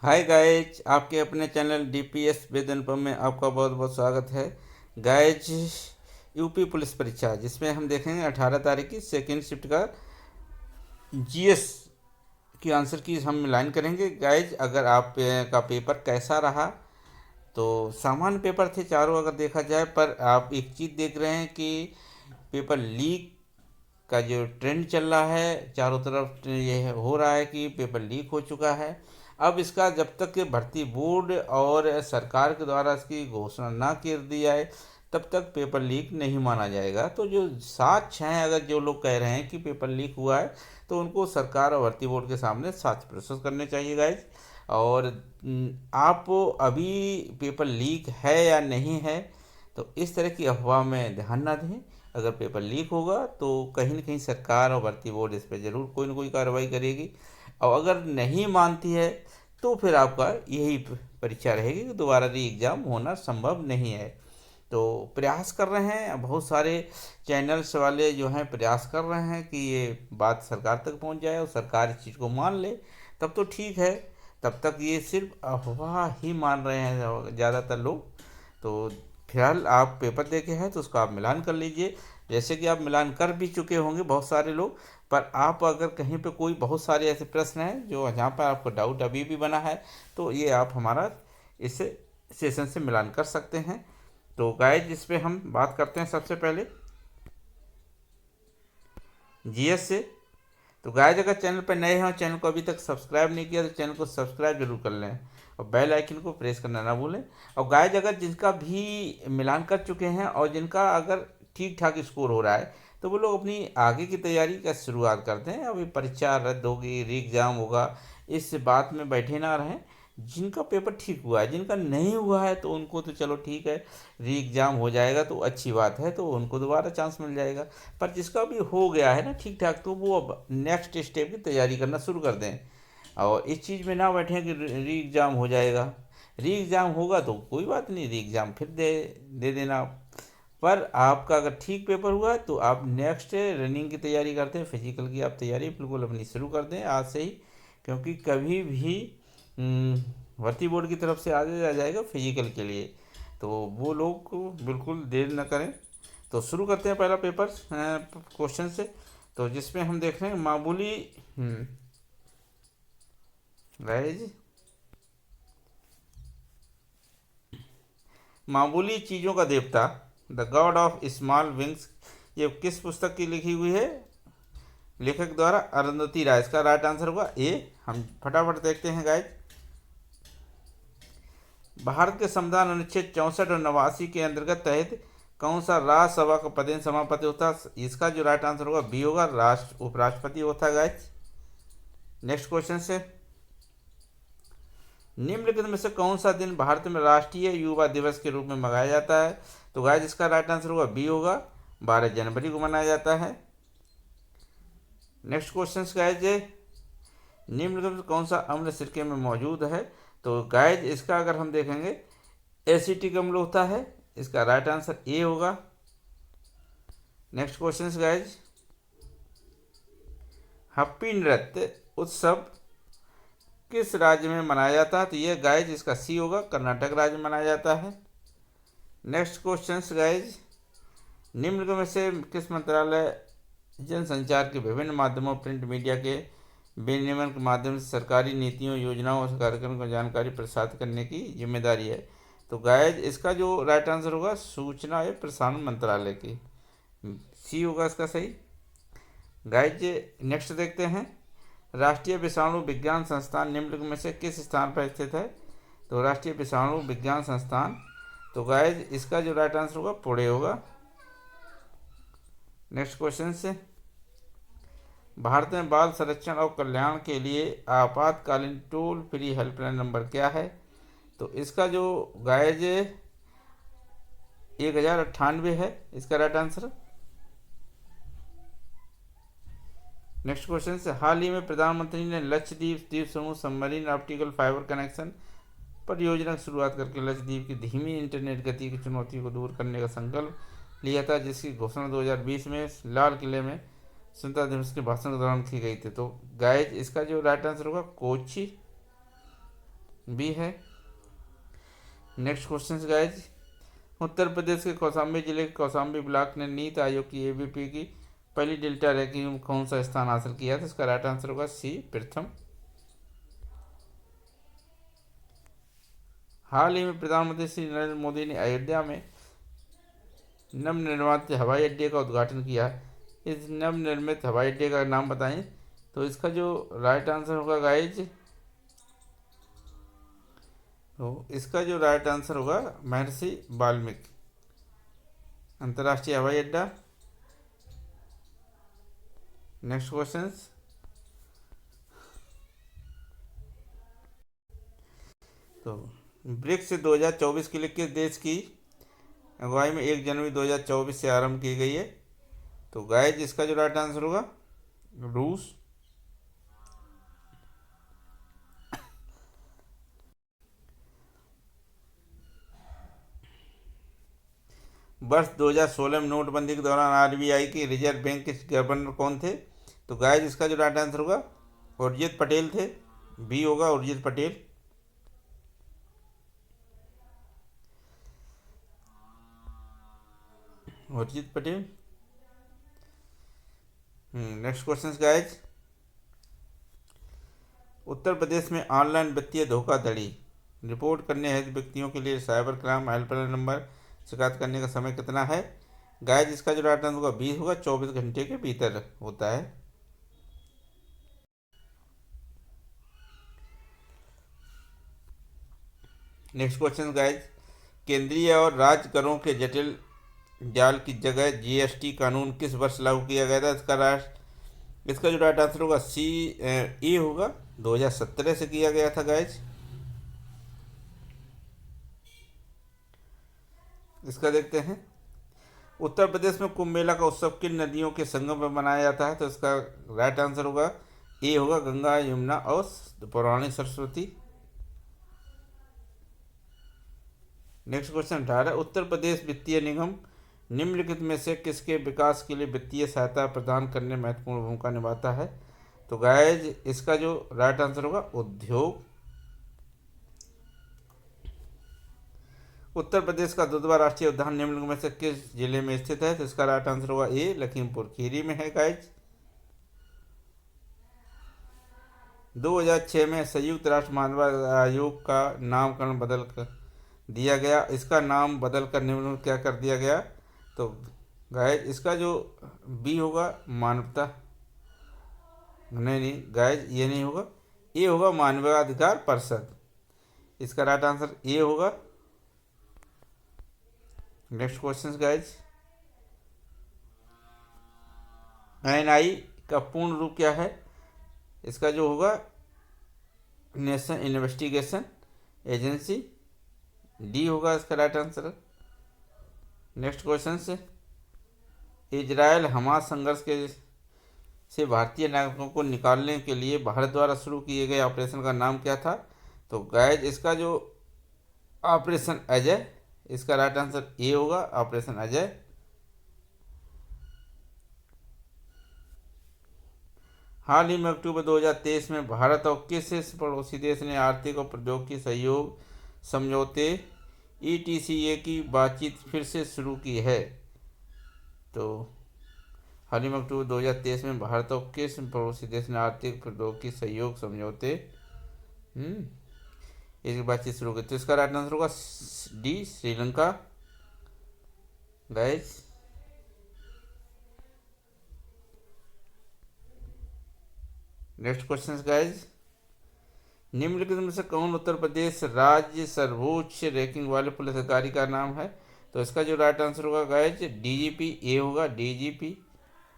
Hi guys, आपके अपने channel DPS वेद अनुपम में आपका बहुत बहुत स्वागत है। गाइज, यूपी पुलिस परीक्षा जिसमें हम देखेंगे 18 तारीख की सेकेंड शिफ्ट का जीएस की आंसर की हम मिलान करेंगे। गाइज, अगर आप का पेपर कैसा रहा तो सामान्य पेपर थे चारों अगर देखा जाए, पर आप एक चीज़ देख रहे हैं कि पेपर लीक का जो ट्रेंड चल रहा है चारों तरफ, ये हो रहा है कि पेपर लीक हो चुका है। अब इसका जब तक कि भर्ती बोर्ड और सरकार के द्वारा इसकी घोषणा ना कर दी जाए तब तक पेपर लीक नहीं माना जाएगा। तो जो साक्ष्य हैं, अगर जो लोग कह रहे हैं कि पेपर लीक हुआ है तो उनको सरकार और भर्ती बोर्ड के सामने साक्ष्य प्रस्तुत करने चाहिए गाइज। और आप अभी पेपर लीक है या नहीं है तो इस तरह की अफवाह में ध्यान ना दें। अगर पेपर लीक होगा तो कहीं ना कहीं सरकार और भर्ती बोर्ड इस पर ज़रूर कोई ना कोई कार्रवाई करेगी। और अगर नहीं मानती है तो फिर आपका यही परीक्षा रहेगी कि दोबारा री एग्ज़ाम होना संभव नहीं है। तो प्रयास कर रहे हैं बहुत सारे चैनल्स वाले जो हैं, प्रयास कर रहे हैं कि ये बात सरकार तक पहुंच जाए और सरकार इस चीज़ को मान ले, तब तो ठीक है। तब तक ये सिर्फ अफवाह ही मान रहे हैं ज़्यादातर लोग। तो फिलहाल आप पेपर देखे हैं तो उसका आप मिलान कर लीजिए। जैसे कि आप मिलान कर भी चुके होंगे बहुत सारे लोग, पर आप अगर कहीं पे कोई बहुत सारे ऐसे प्रश्न हैं जो जहाँ पर आपको डाउट अभी भी बना है तो ये आप हमारा इस सेशन से मिलान कर सकते हैं। तो गाइज, इस पे हम बात करते हैं सबसे पहले जीएस से। तो गाइज, अगर चैनल पर नए हैं और चैनल को अभी तक सब्सक्राइब नहीं किया तो चैनल को सब्सक्राइब जरूर कर लें और बेल आइकन को प्रेस करना ना भूलें। और गाइज, अगर जिनका भी मिलान कर चुके हैं और जिनका अगर ठीक ठाक स्कोर हो रहा है तो वो लोग अपनी आगे की तैयारी का शुरुआत करते हैं। अभी परीक्षा रद्द होगी, री एग्ज़ाम होगा, इस बात में बैठे ना रहें। जिनका पेपर ठीक हुआ है, जिनका नहीं हुआ है तो उनको तो चलो ठीक है, री एग्ज़ाम हो जाएगा तो अच्छी बात है, तो उनको दोबारा चांस मिल जाएगा। पर जिसका भी हो गया है ना ठीक ठाक, तो वो अब नेक्स्ट स्टेप की तैयारी करना शुरू कर दें और इस चीज़ में ना बैठें कि री एग्ज़ाम हो जाएगा। री एग्ज़ाम होगा तो कोई बात नहीं, री एग्ज़ाम फिर दे दे देना आप। पर आपका अगर ठीक पेपर हुआ है तो आप नेक्स्ट रनिंग की तैयारी करते हैं, फिजिकल की आप तैयारी बिल्कुल अपनी शुरू कर दें आज से ही। क्योंकि कभी भी भर्ती बोर्ड की तरफ से आगे आ जाएगा फिजिकल के लिए, तो वो लोग को बिल्कुल देर न करें। तो शुरू करते हैं पहला पेपर क्वेश्चन से। तो जिसमें हम देख रहे हैं मामूली गाइज, मामूली चीज़ों का देवता, the God of small wings, ये किस पुस्तक की लिखी हुई है? लेखक द्वारा अरुंधति राय। इसका राइट आंसर होगा ए। हम फटाफट देखते हैं गाइज। भारत के संविधान अनुच्छेद 64 और 89 के अंतर्गत तहत कौन सा राज्यसभा का पदेन सभापति होता है? इसका जो राइट आंसर होगा बी होगा, राष्ट्र उपराष्ट्रपति होता है गाइज। नेक्स्ट क्वेश्चन से, निम्नलिखित में से कौन सा दिन भारत में राष्ट्रीय युवा दिवस के रूप में मनाया जाता है? तो गाइज, इसका राइट आंसर होगा बी होगा, 12 जनवरी को मनाया जाता है। नेक्स्ट क्वेश्चन गाइज, निम्नलिखित में कौन सा अम्ल सिरके में मौजूद है? तो गाइज, इसका अगर हम देखेंगे एसिटिक अम्ल होता है, इसका राइट आंसर ए होगा। नेक्स्ट क्वेश्चन गाइज, हप्पी नृत्य उत्सव किस राज्य में मनाया जाता है? तो ये गाइज इसका सी होगा, कर्नाटक राज्य में मनाया जाता है। नेक्स्ट क्वेश्चन गाइज, निम्न में से किस मंत्रालय जनसंचार के विभिन्न माध्यमों प्रिंट मीडिया के विनियमन के माध्यम से सरकारी नीतियों, योजनाओं और कार्यक्रम को जानकारी प्रसारित करने की जिम्मेदारी है? तो गाइज, इसका जो राइट आंसर होगा सूचना एवं प्रसारण मंत्रालय की, सी होगा इसका सही। गाइज, नेक्स्ट देखते हैं, राष्ट्रीय विषाणु विज्ञान संस्थान निम्नलिखित में से किस स्थान पर स्थित है? तो राष्ट्रीय विषाणु विज्ञान संस्थान, तो गाइज इसका जो राइट आंसर होगा पुणे होगा। नेक्स्ट क्वेश्चन से, भारत में बाल संरक्षण और कल्याण के लिए आपातकालीन टोल फ्री हेल्पलाइन नंबर क्या है? तो इसका जो गाइज 1098 है इसका राइट आंसर। नेक्स्ट क्वेश्चन से, हाल ही में प्रधानमंत्री ने लक्षद्वीप द्वीप समूह सबमरीन ऑप्टिकल फाइबर कनेक्शन परियोजना की शुरुआत करके लक्षद्वीप की धीमी इंटरनेट गति की चुनौती को दूर करने का संकल्प लिया था, जिसकी घोषणा 2020 में लाल किले में स्वतंत्रता दिवस के भाषण के दौरान की गई थी। तो गाइज, इसका जो राइट आंसर होगा कोची। बी है। नेक्स्ट क्वेश्चन गाइज, उत्तर प्रदेश के कौशाम्बी जिले के कौशाम्बी ब्लॉक ने नीति आयोग की एबीपी की पहली डेल्टा रैंकिंग में कौन सा स्थान हासिल किया था? इसका राइट आंसर होगा सी, प्रथम। हाल ही में प्रधानमंत्री श्री नरेंद्र मोदी ने अयोध्या में नवनिर्मित हवाई अड्डे का उद्घाटन किया। इस नवनिर्मित हवाई अड्डे का नाम बताएं। तो इसका जो राइट आंसर होगा गाइज, तो इसका जो राइट आंसर होगा महर्षि वाल्मीकि अंतर्राष्ट्रीय हवाई अड्डा। नेक्स्ट क्वेश्चन, तो ब्रिक्स 2024 के लिए किस देश की अगुवाई में 1 जनवरी 2024 से आरंभ की गई है? तो गाइज इसका जो राइट आंसर होगा रूस। वर्ष 2016 में नोटबंदी के दौरान आरबीआई के रिजर्व बैंक के गवर्नर कौन थे? तो गाइज इसका जो राइट आंसर होगा उर्जित पटेल थे, बी होगा Urjit Patel. Urjit Patel. Next question guys, Uttar Pradesh में ऑनलाइन वित्तीय धोखाधड़ी रिपोर्ट करने हेतु व्यक्तियों के लिए साइबर क्राइम हेल्पलाइन नंबर शिकायत करने का समय कितना है? गाइज इसका जो राइट आंसर होगा 20 होगा, 24 घंटे के भीतर होता है। नेक्स्ट क्वेश्चन गाइज, केंद्रीय और राज्य करों के जटिल जाल की जगह जीएसटी कानून किस वर्ष लागू किया गया था? इसका जो राइट आंसर होगा सी, ए होगा, 2017 से किया गया था गाइज। इसका देखते हैं, उत्तर प्रदेश में कुंभ मेला का उत्सव किन नदियों के संगम में मनाया जाता है? तो इसका राइट आंसर होगा ए होगा, गंगा, यमुना और पौराणिक सरस्वती। नेक्स्ट क्वेश्चन 18, उत्तर प्रदेश वित्तीय निगम निम्नलिखित में से किसके विकास के लिए वित्तीय सहायता प्रदान करने में महत्वपूर्ण भूमिका निभाता है? तो गाइज इसका जो राइट आंसर होगा उद्योग। उत्तर प्रदेश का दुधवा राष्ट्रीय उद्यान निम्नलिखित में से किस जिले में स्थित है? तो इसका राइट आंसर होगा ए, लखीमपुर खीरी में है गाइज। 2006 में संयुक्त राष्ट्र मानव आयोग का नामकरण बदल कर दिया गया। इसका नाम बदलकर निम्नलिखित क्या कर दिया गया? तो गाइज इसका जो बी होगा मानवता, नहीं गाइज ये नहीं होगा, ए होगा मानवाधिकार परिषद। इसका राइट आंसर ए होगा। नेक्स्ट क्वेश्चन गाइज, एनआई का पूर्ण रूप क्या है? इसका जो होगा नेशनल इन्वेस्टिगेशन एजेंसी, डी होगा इसका राइट आंसर। नेक्स्ट क्वेश्चन से, इजरायल हमास संघर्ष के से भारतीय नागरिकों को निकालने के लिए भारत द्वारा शुरू किए गए ऑपरेशन का नाम क्या था? तो गाइज इसका जो ऑपरेशन अजय, इसका राइट आंसर ए होगा, ऑपरेशन अजय। हाल ही में अक्टूबर 2023 में भारत और किस पड़ोसी देश ने आर्थिक और प्रौद्योगिकी सहयोग समझौते ETCA की बातचीत फिर से शुरू की है? तो हाल ही में अक्टूबर 2023 में भारत और किस पड़ोसी देश ने आर्थिक प्रौद्योगिकी सहयोग समझौते इसकी बातचीत शुरू की? तो इसका राइट आंसर होगा D, Sri Lanka guys. Next question guys, निम्नलिखित में से कौन उत्तर प्रदेश राज्य सर्वोच्च रैंकिंग वाले पुलिस अधिकारी का नाम है? तो इसका जो राइट आंसर होगा गाइज डीजीपी, ए होगा, डीजीपी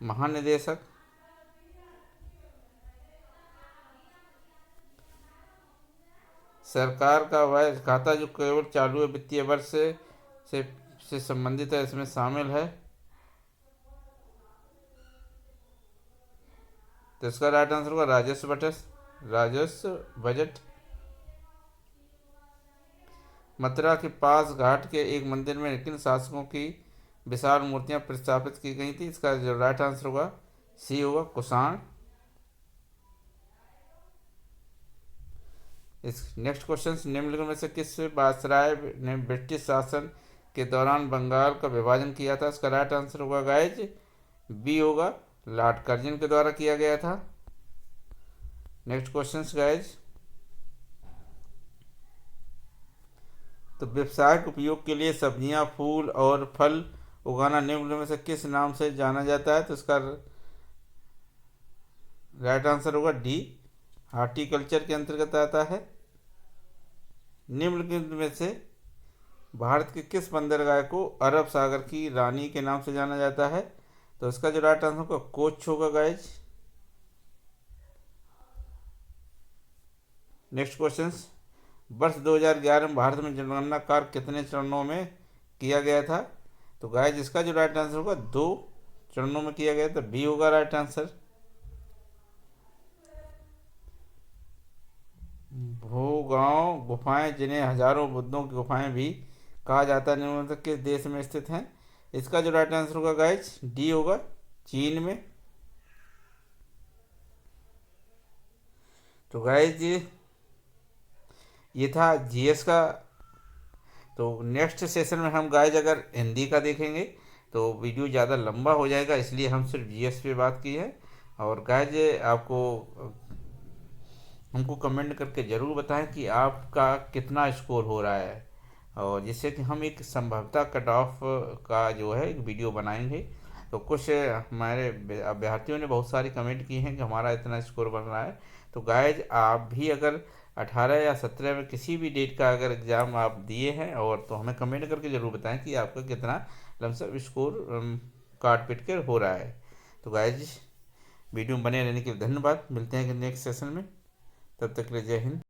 महानिदेशक। सरकार का वह खाता जो केवल चालू वित्तीय वर्ष से संबंधित है इसमें शामिल है। तो इसका राइट आंसर होगा राजस्व बजट। मथुरा के पास घाट के एक मंदिर में किन शासकों की विशाल मूर्तियां प्रतिष्ठापित की गई थी? इसका जो राइट आंसर होगा सी होगा, कुषाण। इस नेक्स्ट क्वेश्चन, निम्नलिखित में से किस वायसराय ने ब्रिटिश शासन के दौरान बंगाल का विभाजन किया था? इसका राइट आंसर होगा गाइज बी होगा, लॉर्ड कर्जन के द्वारा किया गया था। नेक्स्ट क्वेश्चन गाइज, तो व्यावसायिक उपयोग के लिए सब्जियां, फूल और फल उगाना निम्न में से किस नाम से जाना जाता है? तो इसका राइट आंसर होगा डी, हार्टिकल्चर के अंतर्गत आता है। निम्नलिखित में से भारत के किस बंदरगाह को अरब सागर की रानी के नाम से जाना जाता है? तो इसका जो राइट आंसर होगा कोच होगा गाइज। नेक्स्ट क्वेश्चन, वर्ष 2011 में भारत में जनगणना कार्य कितने चरणों में किया गया था? तो गाइज इसका जो राइट आंसर होगा 2 चरणों में किया गया था, बी होगा राइट आंसर। भोगांव गुफाएं, जिन्हें हजारों बुद्धों की गुफाएं भी कहा जाता है, निम्न में से किस देश में स्थित हैं? इसका जो राइट आंसर होगा गाइज डी होगा, चीन में। तो गाइज ये था जीएस का। तो नेक्स्ट सेशन में हम गाइज अगर हिंदी का देखेंगे तो वीडियो ज़्यादा लंबा हो जाएगा, इसलिए हम सिर्फ जीएस पे बात की है। और गाइज आपको हमको कमेंट करके ज़रूर बताएं कि आपका कितना स्कोर हो रहा है, और जिससे कि हम एक संभवतः कट ऑफ का जो है एक वीडियो बनाएंगे। तो कुछ हमारे अभ्यर्थियों ने बहुत सारी कमेंट की हैं कि हमारा इतना स्कोर बन रहा है। तो गाइज आप भी अगर 18 या 17 में किसी भी डेट का अगर एग्ज़ाम आप दिए हैं और तो हमें कमेंट करके ज़रूर बताएं कि आपका कितना लमसम स्कोर काट पीट कर हो रहा है। तो गाइज वीडियो में बने रहने के लिए धन्यवाद। मिलते हैं नेक्स्ट सेशन में, तब तक के लिए जय हिंद।